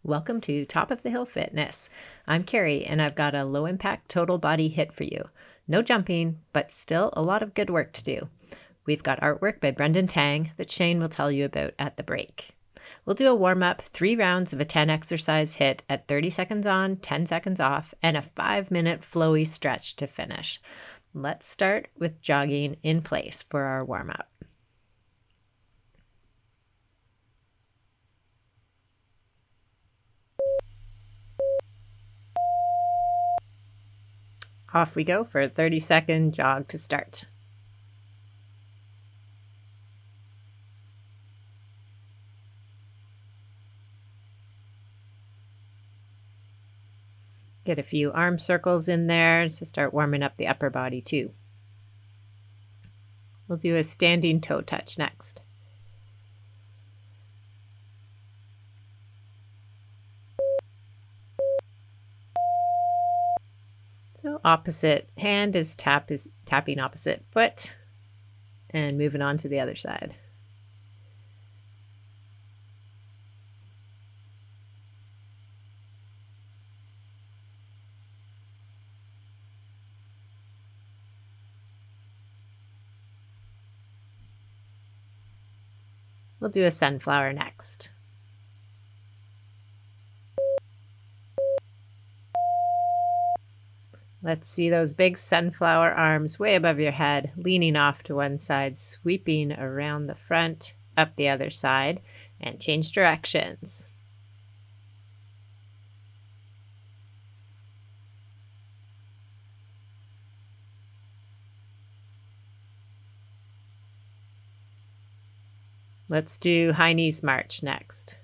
Welcome to Top of the Hill Fitness. I'm Carrie, and I've got a low-impact total body HIIT for you. No jumping, but still a lot of good work to do. We've got artwork by Brendan Tang that Shane will tell you about at the break. We'll do a warm-up, 3 rounds of a 10-exercise HIIT at 30 seconds on, 10 seconds off, and a 5-minute flowy stretch to finish. Let's start with jogging in place for our warm-up. Off we go for a 30-second jog to start. Get a few arm circles in there to start warming up the upper body too. We'll do a standing toe touch next. So opposite hand is tapping opposite foot and moving on to the other side. We'll do a sunflower next. Let's see those big sunflower arms way above your head, leaning off to one side, sweeping around the front, up the other side, and change directions. Let's do high knees march next.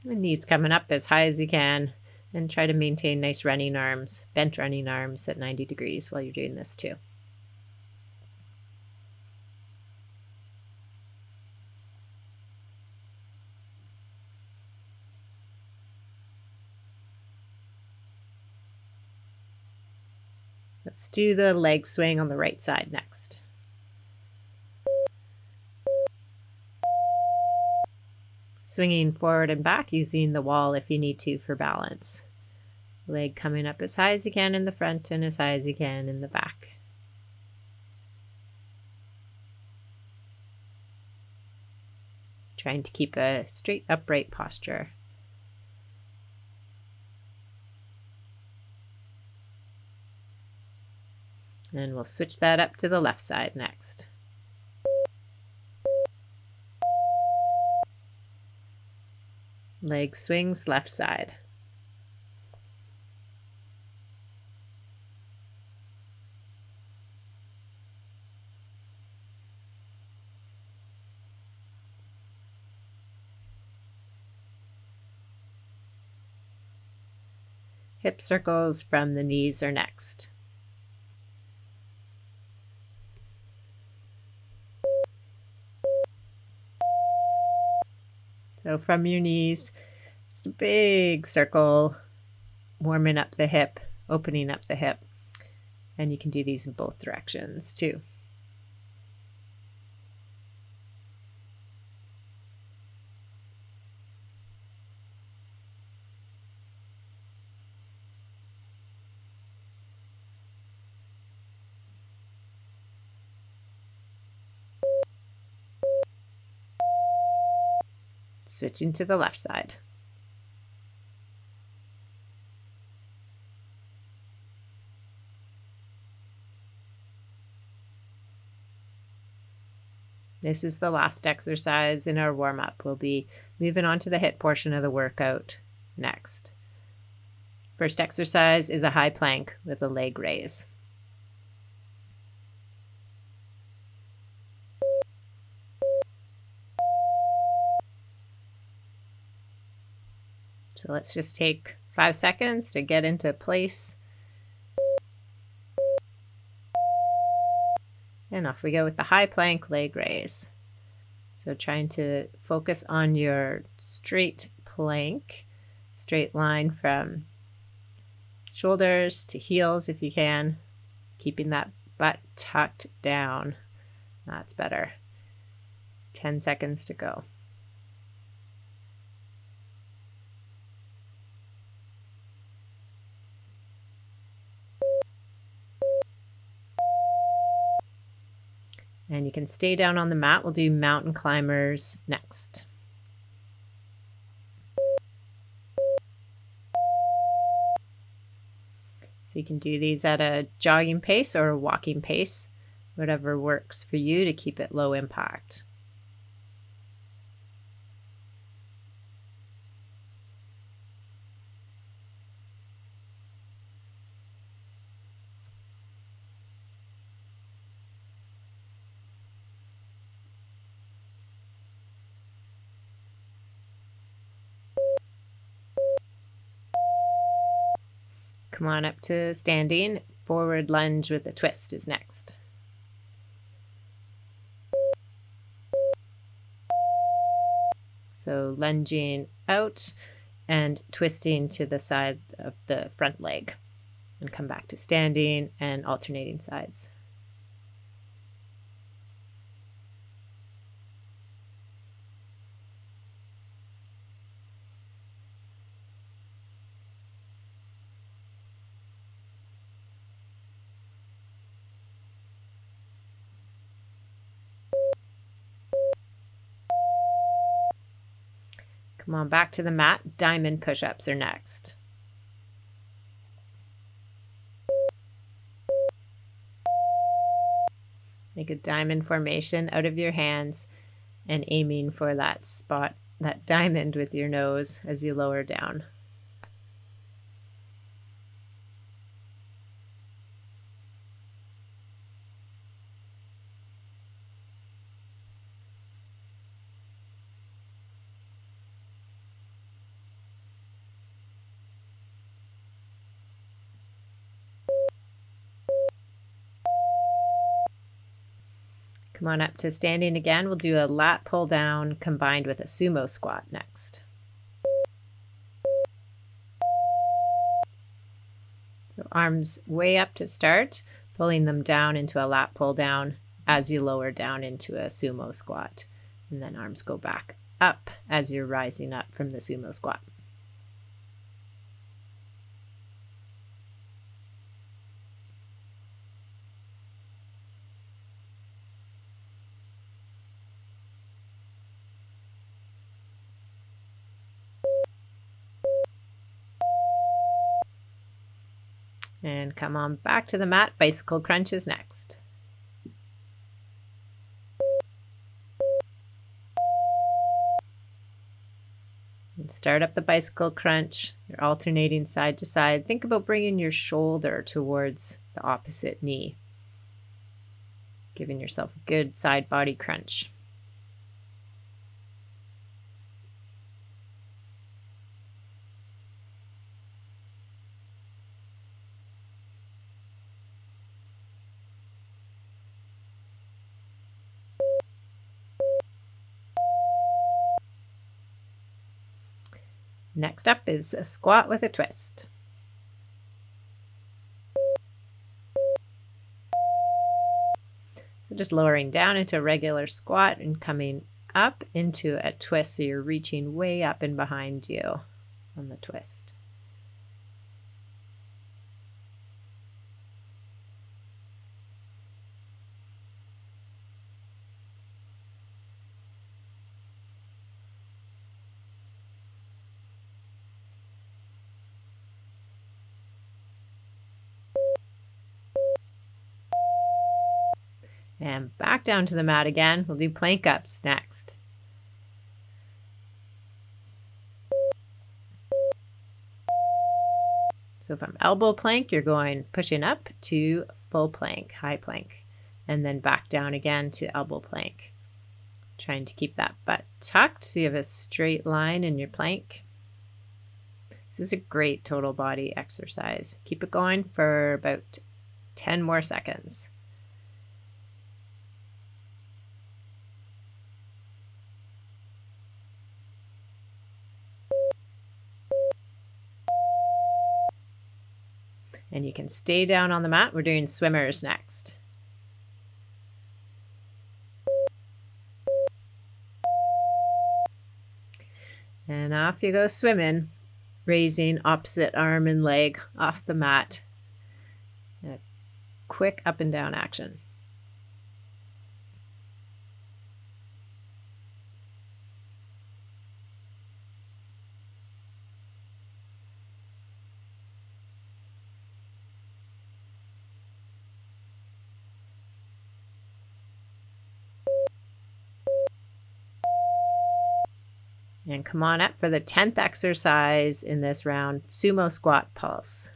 The knees coming up as high as you can, and try to maintain nice running arms, bent running arms at 90 degrees while you're doing this too. Let's do the leg swing on the right side next. Swinging forward and back using the wall if you need to for balance. Leg coming up as high as you can in the front and as high as you can in the back. Trying to keep a straight upright posture. And we'll switch that up to the left side next. Leg swings left side. Hip circles from the knees are next. So from your knees, just a big circle, warming up the hip, opening up the hip. And you can do these in both directions too. Switching to the left side. This is the last exercise in our warm-up. We'll be moving on to the HIIT portion of the workout next. First exercise is a high plank with a leg raise. So let's just take 5 seconds to get into place. And off we go with the high plank leg raise. So trying to focus on your straight plank, straight line from shoulders to heels if you can, keeping that butt tucked down That's better. 10 seconds to go. And you can stay down on the mat. We'll do mountain climbers next. So you can do these at a jogging pace or a walking pace, whatever works for you to keep it low impact. Come on up to standing. Forward lunge with a twist is next. So lunging out and twisting to the side of the front leg. And come back to standing and alternating sides. Come on back to the mat. Diamond push-ups are next. Make a diamond formation out of your hands and aiming for that spot, that diamond with your nose as you lower down. Come on up to standing again. We'll do a lat pull down combined with a sumo squat next. So arms way up to start, pulling them down into a lat pull down as you lower down into a sumo squat. And then arms go back up as you're rising up from the sumo squat. And come on back to the mat. Bicycle crunches next. And start up the bicycle crunch. You're alternating side to side. Think about bringing your shoulder towards the opposite knee, giving yourself a good side body crunch. Next up is a squat with a twist. So just lowering down into a regular squat and coming up into a twist, so you're reaching way up and behind you on the twist. And back down to the mat again. We'll do plank ups next. So from elbow plank, you're going pushing up to full plank, high plank, and then back down again to elbow plank. Trying to keep that butt tucked so you have a straight line in your plank. This is a great total body exercise. Keep it going for about 10 more seconds. And you can stay down on the mat. We're doing swimmers next. And off you go swimming, raising opposite arm and leg off the mat. A quick up and down action. And come on up for the 10th exercise in this round, Sumo Squat Pulse.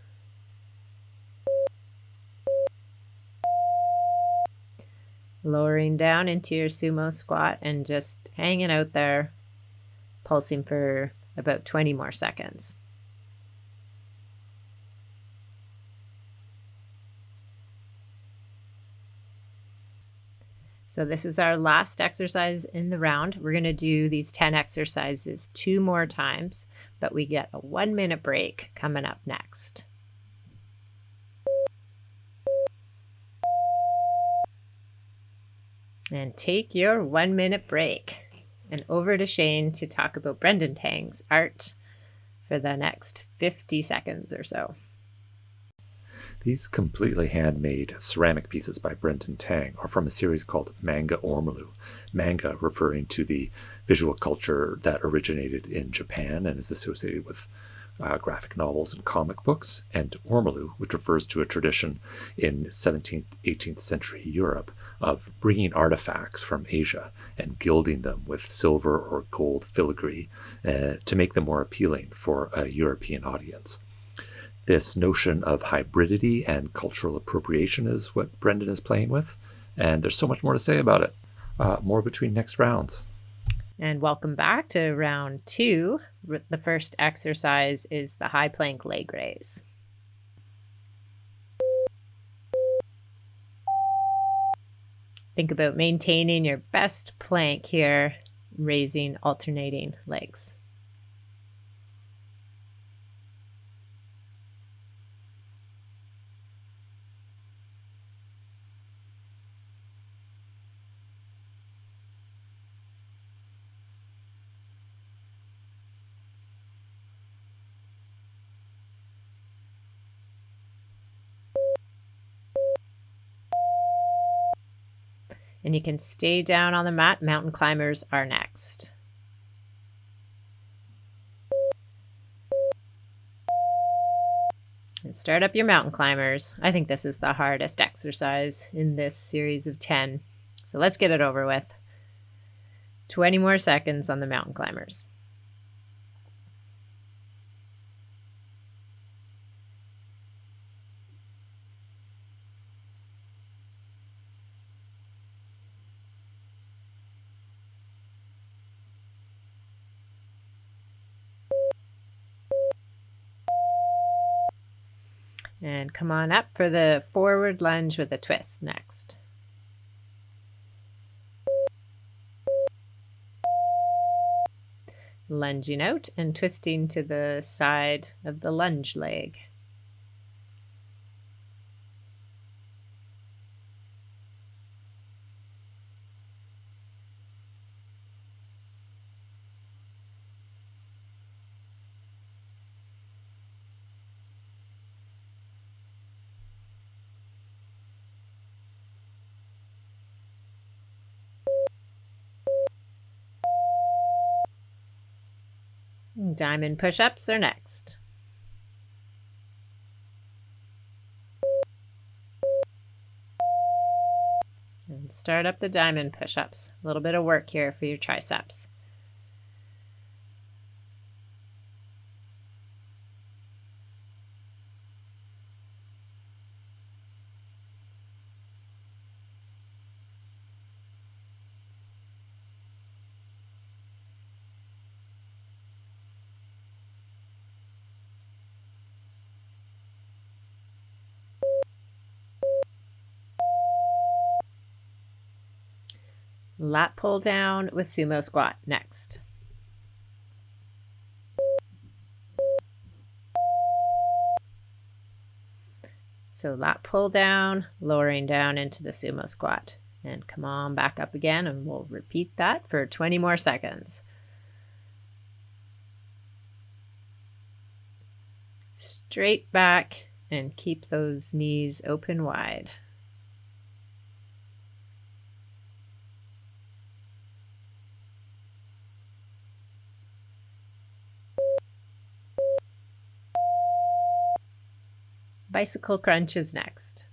Lowering down into your sumo squat and just hanging out there, pulsing for about 20 more seconds. So this is our last exercise in the round. We're going to do these 10 exercises 2 more times, but we get a 1-minute break coming up next. And take your 1-minute break. And over to Shane to talk about Brendan Tang's art for the next 50 seconds or so. These completely handmade ceramic pieces by Brendan Tang are from a series called Manga Ormolu. Manga referring to the visual culture that originated in Japan and is associated with graphic novels and comic books, and Ormolu, which refers to a tradition in 17th, 18th century Europe of bringing artifacts from Asia and gilding them with silver or gold filigree to make them more appealing for a European audience. This notion of hybridity and cultural appropriation is what Brendan is playing with, and there's so much more to say about it. More between next rounds. And welcome back to round 2. The first exercise is the high plank leg raise. Think about maintaining your best plank here, raising alternating legs. And you can stay down on the mat. Mountain climbers are next. And start up your mountain climbers. I think this is the hardest exercise in this series of 10. So let's get it over with. 20 more seconds on the mountain climbers. And come on up for the forward lunge with a twist next. Lunging out and twisting to the side of the lunge leg. Diamond push-ups are next. And start up the diamond push-ups. A little bit of work here for your triceps. Lat pull down with sumo squat next. So lat pull down, lowering down into the sumo squat. And come on, back up again, and we'll repeat that for 20 more seconds. 20 more seconds. straight back and keep those knees open wide. Bicycle crunch is next.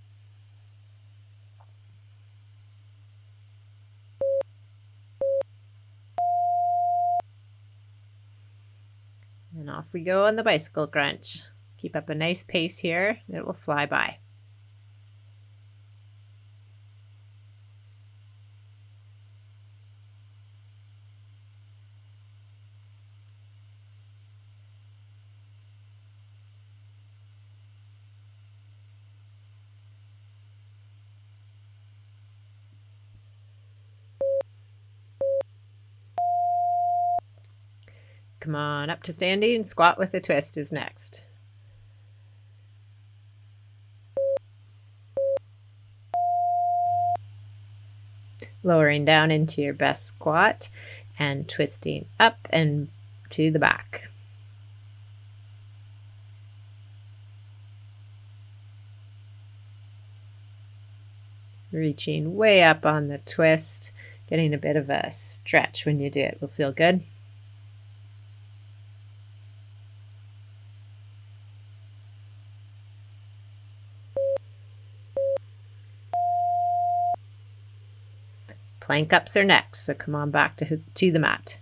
And off we go on the bicycle crunch. Keep up a nice pace here. It will fly by. Come on up to standing. Squat with a twist is next. Lowering down into your best squat and twisting up and to the back. Reaching way up on the twist, getting a bit of a stretch when you do it will feel good. Plank ups are next, so come on back to the mat.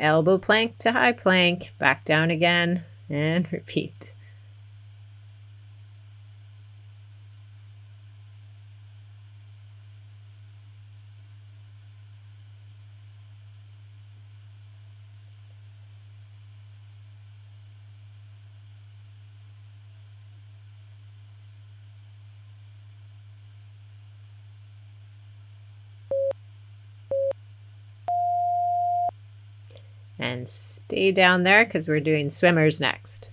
Elbow plank to high plank, back down again, and repeat. And stay down there because we're doing swimmers next.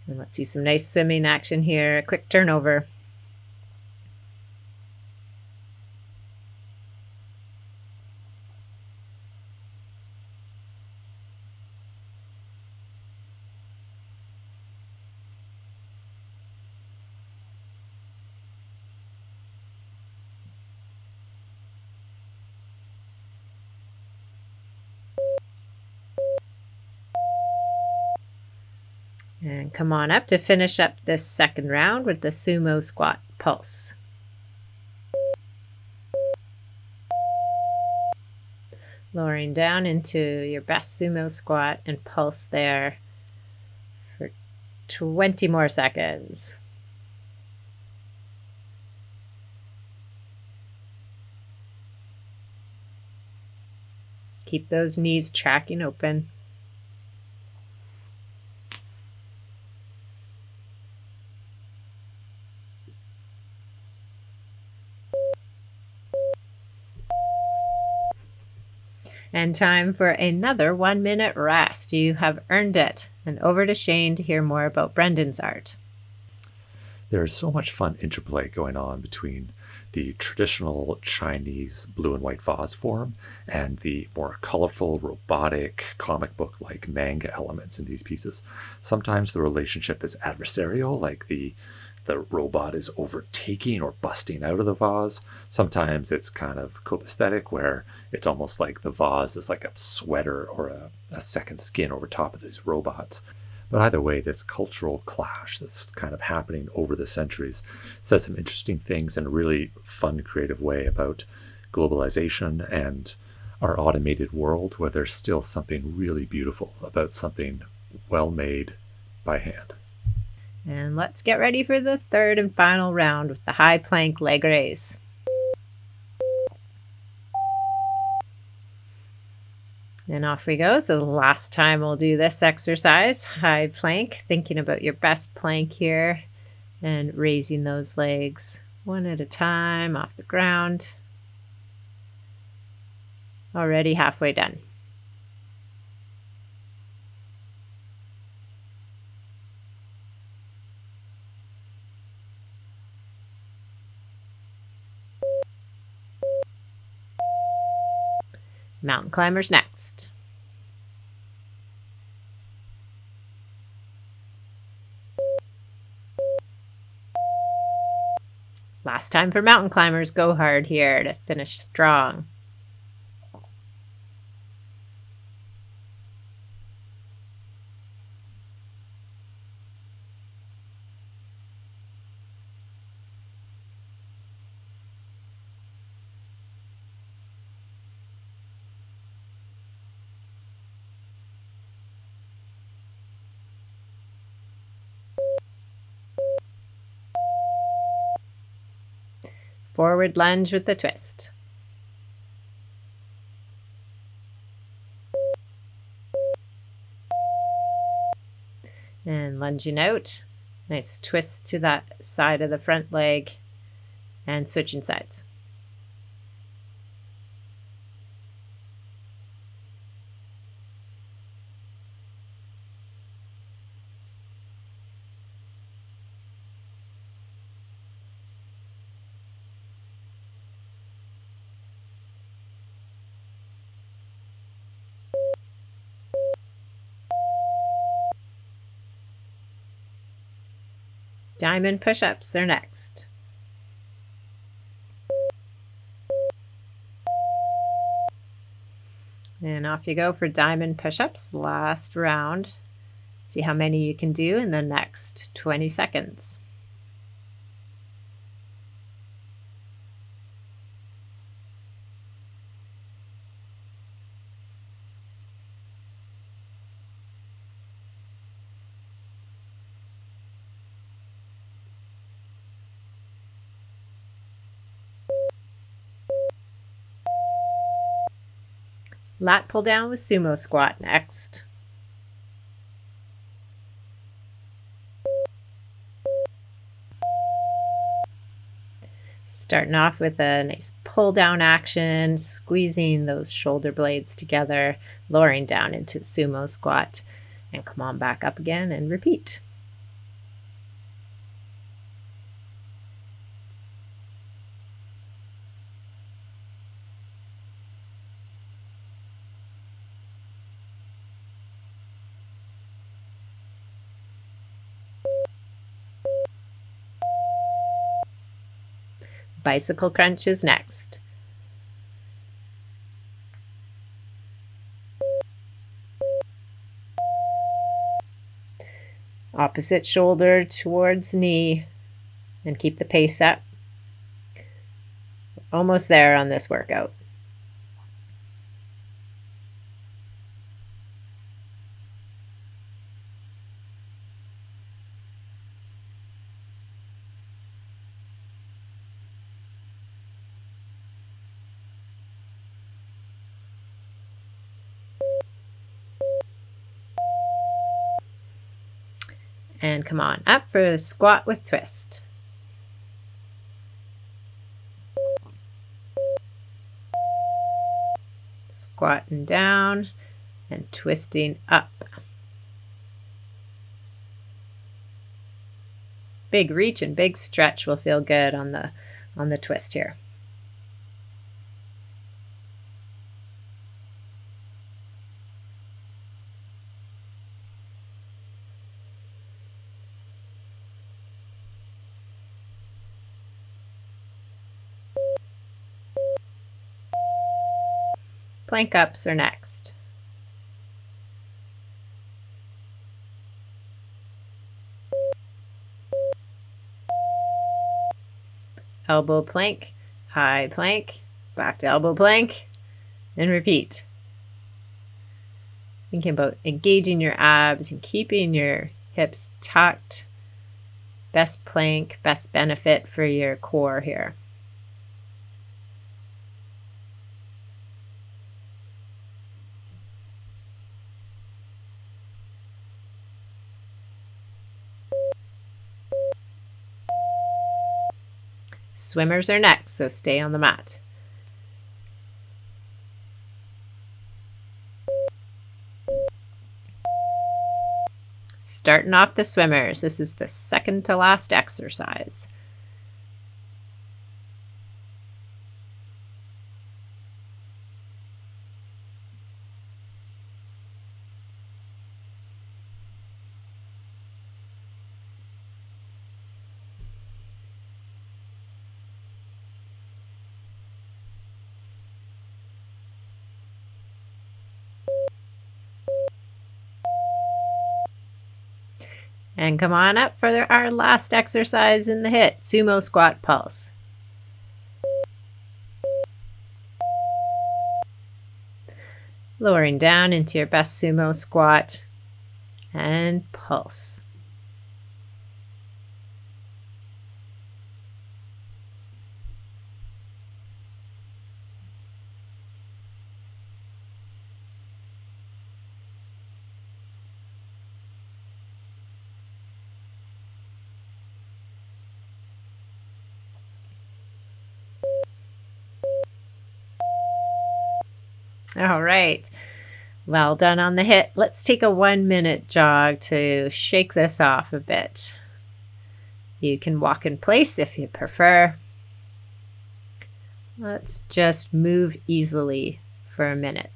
And let's see some nice swimming action here. A quick turnover. And come on up to finish up this second round with the sumo squat pulse. Lowering down into your best sumo squat and pulse there for 20 more seconds. Keep those knees tracking open. And time for another 1 minute rest. You have earned it. And over to Shane to hear more about Brendan's art. There is so much fun interplay going on between the traditional Chinese blue and white vase form and the more colorful, robotic, comic book-like manga elements in these pieces. Sometimes the relationship is adversarial, like the robot is overtaking or busting out of the vase. Sometimes it's kind of copaesthetic, where it's almost like the vase is like a sweater or a second skin over top of these robots. But either way, this cultural clash that's kind of happening over the centuries says some interesting things in a really fun, creative way about globalization and our automated world, where there's still something really beautiful about something well made by hand. And let's get ready for the third and final round with the high plank leg raise. And off we go. So the last time we'll do this exercise, high plank, thinking about your best plank here and raising those legs one at a time off the ground. Already halfway done. Mountain climbers next. Last time for mountain climbers. Go hard here to finish strong. Forward lunge with the twist. And lunging out. Nice twist to that side of the front leg and switching sides. Diamond push-ups are next. And off you go for diamond push-ups, last round. See how many you can do in the next 20 seconds. Lat pull down with sumo squat next. Starting off with a nice pull down action, squeezing those shoulder blades together, lowering down into sumo squat, and come on back up again and repeat. Bicycle crunch is next. Opposite shoulder towards knee and keep the pace up. Almost there on this workout. And come on up for the squat with twist. Squatting down and twisting up. Big reach and big stretch will feel good on the twist here. Plank ups are next. Elbow plank, high plank, back to elbow plank, and repeat. Thinking about engaging your abs and keeping your hips tucked. Best plank, best benefit for your core here. Swimmers are next, so stay on the mat. Starting off the swimmers. This is the second to last exercise. And come on up for our last exercise in the HIIT, Sumo Squat Pulse. Lowering down into your best sumo squat and pulse. All right. Well done on the HIIT. Let's take a 1-minute jog to shake this off a bit. You can walk in place if you prefer. Let's just move easily for a minute.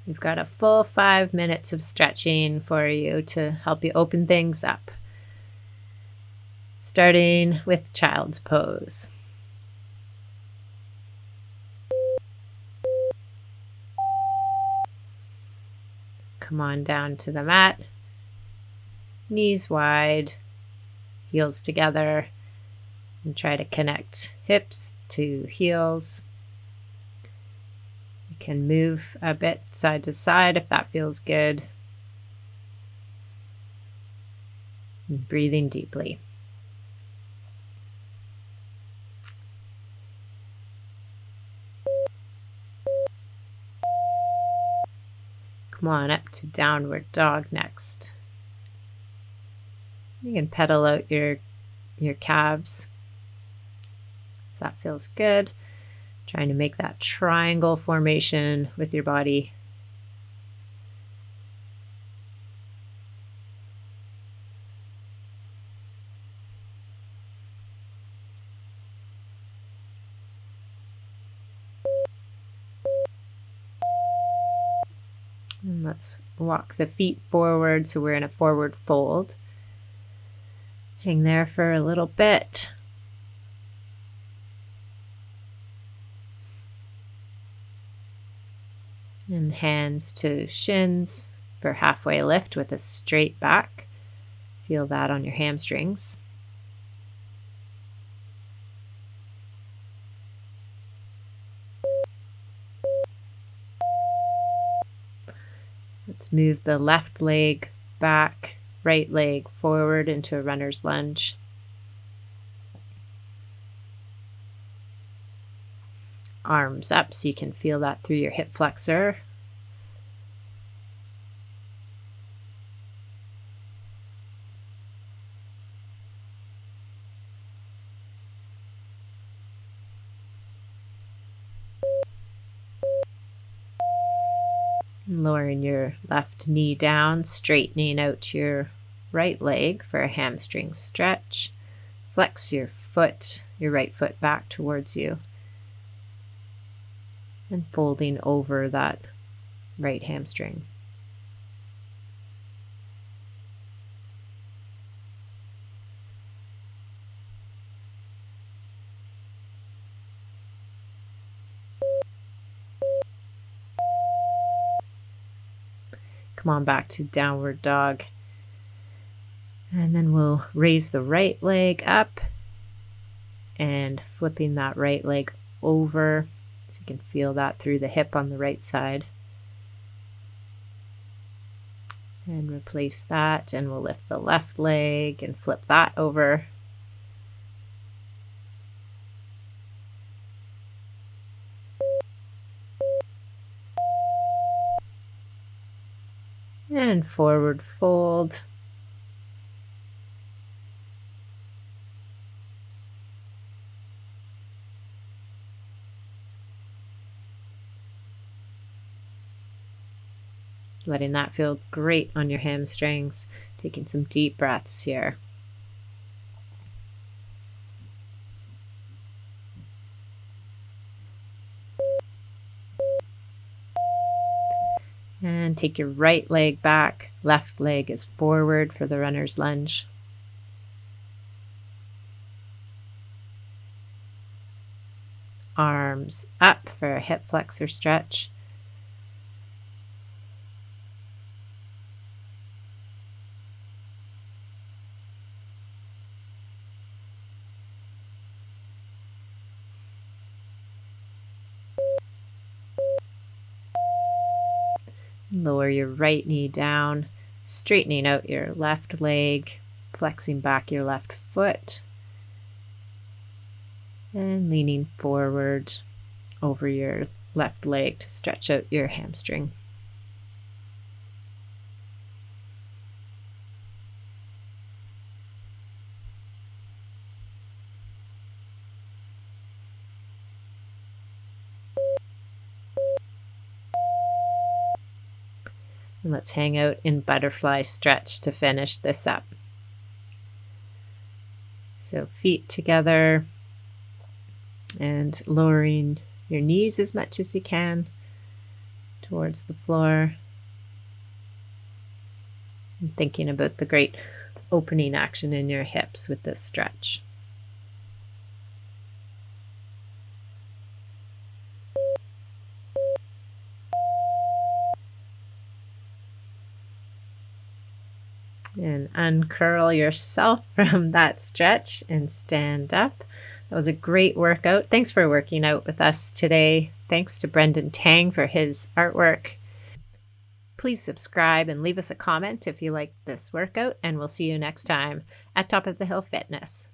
We've got a full 5 minutes of stretching for you to help you open things up. Starting with child's pose. Come on down to the mat. Knees wide, heels together, and try to connect hips to heels. You can move a bit side to side if that feels good. And breathing deeply. Come on up to downward dog next. You can pedal out your calves if that feels good. Trying to make that triangle formation with your body. And let's walk the feet forward so we're in a forward fold. Hang there for a little bit. And hands to shins for halfway lift with a straight back. Feel that on your hamstrings. Let's move the left leg back, right leg forward into a runner's lunge. Arms up so you can feel that through your hip flexor. Lowering your left knee down, straightening out your right leg for a hamstring stretch. Flex your foot, your right foot back towards you. And folding over that right hamstring. Come on back to downward dog. And then we'll raise the right leg up and flipping that right leg over so you can feel that through the hip on the right side. And replace that, and we'll lift the left leg and flip that over. And forward fold. Letting that feel great on your hamstrings. Taking some deep breaths here. take your right leg back, left leg is forward for the runner's lunge. Arms up for a hip flexor stretch. Lower your right knee down, straightening out your left leg, flexing back your left foot, and leaning forward over your left leg to stretch out your hamstring. And let's hang out in butterfly stretch to finish this up. So feet together and lowering your knees as much as you can towards the floor. And thinking about the great opening action in your hips with this stretch. And uncurl yourself from that stretch and stand up. That was a great workout. Thanks for working out with us today. Thanks to Brendan Tang for his artwork. Please subscribe and leave us a comment if you liked this workout, and we'll see you next time at Top of the Hill Fitness.